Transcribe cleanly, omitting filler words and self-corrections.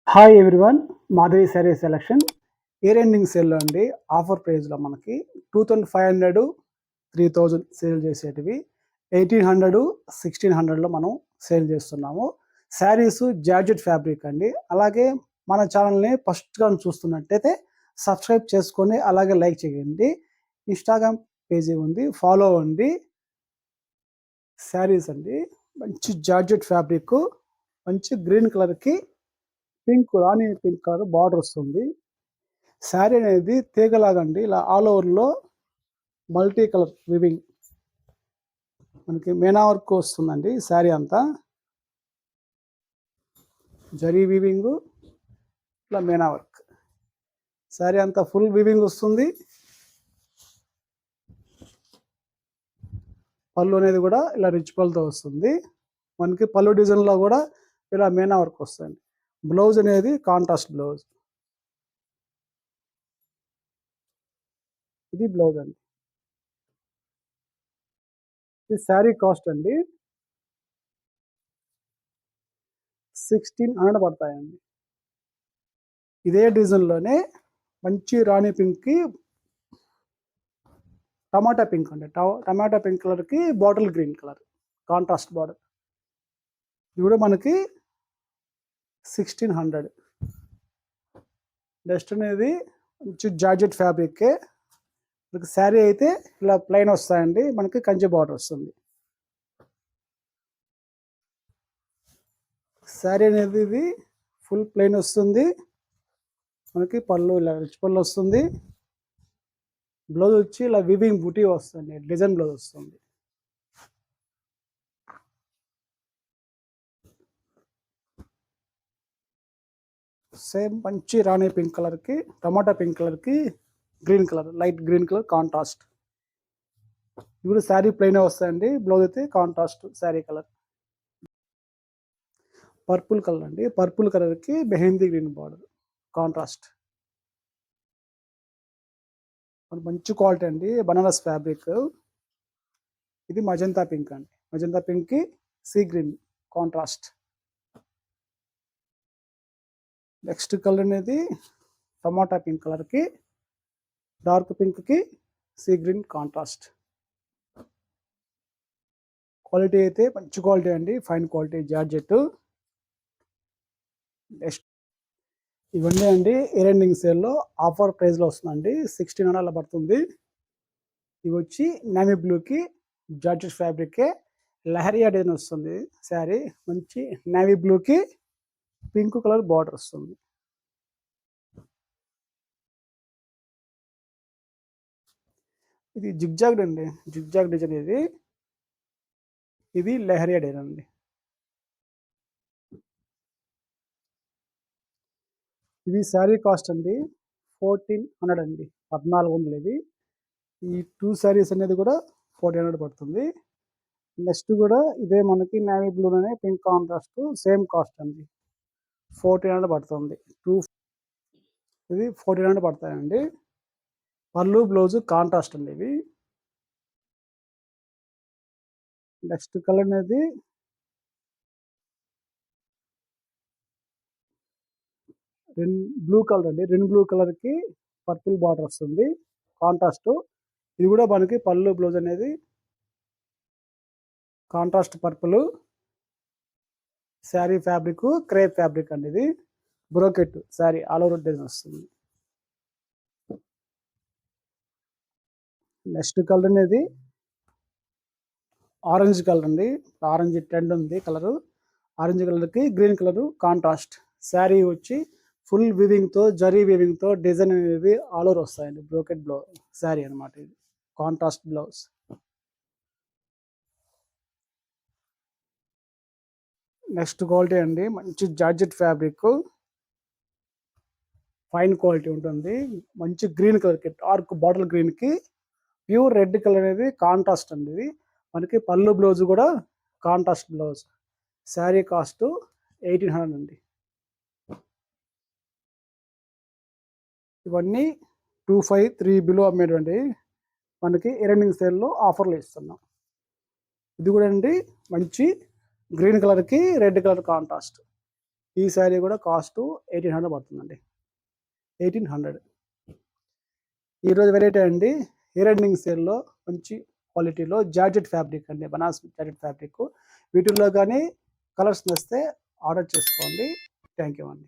Hi everyone. Madhavi sari selection year ending సేల్‌లో అండి. Offer ప్రైస్‌లో మనకి 2500, 3000 సేల్ చేసేటివి 1800, 1600లో మనం సేల్ చేస్తున్నాము. శారీస్ జార్జెట్ ఫ్యాబ్రిక్ అండి. అలాగే మన ఛానల్‌ని ఫస్ట్ టైమ్ చూస్తున్నట్టయితే సబ్స్క్రైబ్ చేసుకొని అలాగే లైక్ చేయండి. ఇన్‌స్టాగ్రామ్ పేజీ ఉంది. ఫాలో అవ్వండి. శారీస్ అండి. మంచి జార్జెట్ ఫ్యాబ్రిక్, మంచి గ్రీన్ కలర్‌కి రాణి పింక్ కలర్ బార్డర్ వస్తుంది. శారీ అనేది తీగలాగండి ఇలా ఆల్ ఓవర్‌లో మల్టీ కలర్ వివింగ్ మనకి మీనా వర్క్ వస్తుందండి. శారీ అంతా జరీ వీవింగు, ఇట్లా మీనా వర్క్. శారీ అంతా ఫుల్ వీవింగ్ వస్తుంది. పళ్ళు అనేది కూడా ఇలా రిచ్ పళ్ళుతో వస్తుంది. మనకి పళ్ళు డిజైన్‌లో కూడా ఇలా మీనా వర్క్ వస్తుంది. బ్లౌజ్ అనేది కాంట్రాస్ట్ బ్లౌజ్. ఇది బ్లౌజ్ అండి. ఇది శారీ కాస్ట్ అండి 1600 పడతాయండి. ఇదే డిజైన్‌లోనే మంచి రాణి పింక్‌కి టమాటా పింక్ అండి. టమాటా పింక్ కలర్‌కి bottle green colour contrast border. ఇది కూడా మనకి 1600. నెక్స్ట్ అనేది మంచి జార్జెట్ ఫ్యాబ్రిక్కే. మనకి శారీ అయితే ఇలా ప్లెయిన్ వస్తాయండి. మనకి కంచి బార్డర్ వస్తుంది. శారీ అనేది ఇది ఫుల్ ప్లెయిన్ వస్తుంది. మనకి పళ్ళు ఇలా రిచ్ పళ్ళు వస్తుంది. బ్లౌజ్ వచ్చి ఇలా వివింగ్ బూటీ వస్తుంది. డిజైన్ బ్లౌజ్ వస్తుంది. సేమ్ మంచి రాణి పింక్ కలర్‌కి, టమాటా పింక్ కలర్‌కి green colour, light green colour contrast. ఇది కూడా శారీ ప్లెయినే వస్తాయండి. బ్లౌజ్ అయితే contrast sari colour. Purple colour అండి. పర్పుల్ కలర్‌కి మెహందీ గ్రీన్ బార్డర్ కాంట్రాస్ట్. మంచి క్వాలిటీ అండి. బనారస్ ఫ్యాబ్రిక్. ఇది మజంతా పింక్ అండి. మజంతా పింక్‌కి sea green contrast. Next colour అనేది టమాటా పింక్ కలర్‌కి డార్క్ పింక్‌కి సీ గ్రీన్ కాంట్రాస్ట్. క్వాలిటీ అయితే మంచి క్వాలిటీ అండి. Fine quality georgette. నెక్స్ట్ ఇవన్నీ అండి ఇయర్ ఎండింగ్ సేల్‌లో ఆఫర్ ప్రైస్‌లో వస్తుందండి. 1600 అలా పడుతుంది. ఇవి వచ్చి నేవీ బ్లూకి జార్జెట్ ఫ్యాబ్రిక్కే లహరియా డిజైన్ వస్తుంది శారీ. మంచి నేవీ బ్లూకి పింక్ కలర్ బార్డర్ వస్తుంది. ఇది జిగ్‌జాగ్ అండి. జిగ్‌జాగ్ డిజైన్ ఇది. ఇది లహరియా డిజైన్ అండి. ఇది శారీ కాస్ట్ అండి 1400 అండి. 1400 ఇది. ఈ 2 శారీస్ అనేది కూడా 1400 పడుతుంది. నెక్స్ట్ కూడా ఇదే మనకి నేవీ బ్లూలోనే పింక్ కాంట్రాస్ట్ సేమ్ కాస్ట్ అండి. 1400 పడుతుంది. ఇది 1400 పడతాయండి. పళ్ళు, బ్లౌజ్ కాంట్రాస్ట్ అండి ఇవి. నెక్స్ట్ కలర్ అనేది బ్లూ కలర్ అండి. బ్లూ కలర్‌కి పర్పుల్ బార్డర్ వస్తుంది. కాంట్రాస్ట్. ఇది కూడా మనకి పళ్ళు, బ్లౌజ్ అనేది contrast purple. Sari fabric crepe fabric అండి ఇది. Brocade sari all over design వస్తుంది. నెక్స్ట్ కలర్ అనేది ఆరెంజ్ కలర్ అండి. ఆరెంజ్ ట్రెండ్ ఉంది కలరు. ఆరెంజ్ కలర్‌కి గ్రీన్ కలరు కాంట్రాస్ట్. శారీ వచ్చి ఫుల్ వీవింగ్‌తో, జరీ వీవింగ్‌తో డిజైన్ అనేది ఆల్ ఓవర్ వస్తాయండి. బ్రోకెట్ శారీ అనమాట ఇది. Contrast blouse. నెక్స్ట్ క్వాలిటీ అండి. మంచి జార్జెట్ ఫ్యాబ్రిక్. ఫైన్ క్వాలిటీ ఉంటుంది. మంచి గ్రీన్ కలర్‌కి డార్క్ బాటిల్ గ్రీన్‌కి ప్యూర్ రెడ్ కలర్ అనేది కాంట్రాస్ట్ అండి ఇది. మనకి పళ్ళు, బ్లౌజ్ కూడా కాంట్రాస్ట్ బ్లౌజ్. శారీ కాస్ట్ 1800 అండి. ఇవన్నీ 25, 3 బిలో అమ్మేటువంటివి. మనకి ఇయర్ ఎండింగ్ సేల్‌లో ఆఫర్‌లో ఇస్తున్నాం. ఇది కూడా అండి మంచి గ్రీన్ కలర్‌కి రెడ్ కలర్ కాంట్రాస్ట్. ఈ శారీ కూడా కాస్ట్ 1800 పడుతుందండి. 1800. ఈరోజు వెరైటీ అండి ఇయర్ ఎండింగ్ సేల్లో మంచి క్వాలిటీలో జార్జెట్ ఫ్యాబ్రిక్ అండి, బనారస్ జార్జెట్ ఫ్యాబ్రిక్. వీటిల్లో కానీ కలర్స్ నచ్చితే ఆర్డర్ చేసుకోండి. థ్యాంక్ యూ అండి.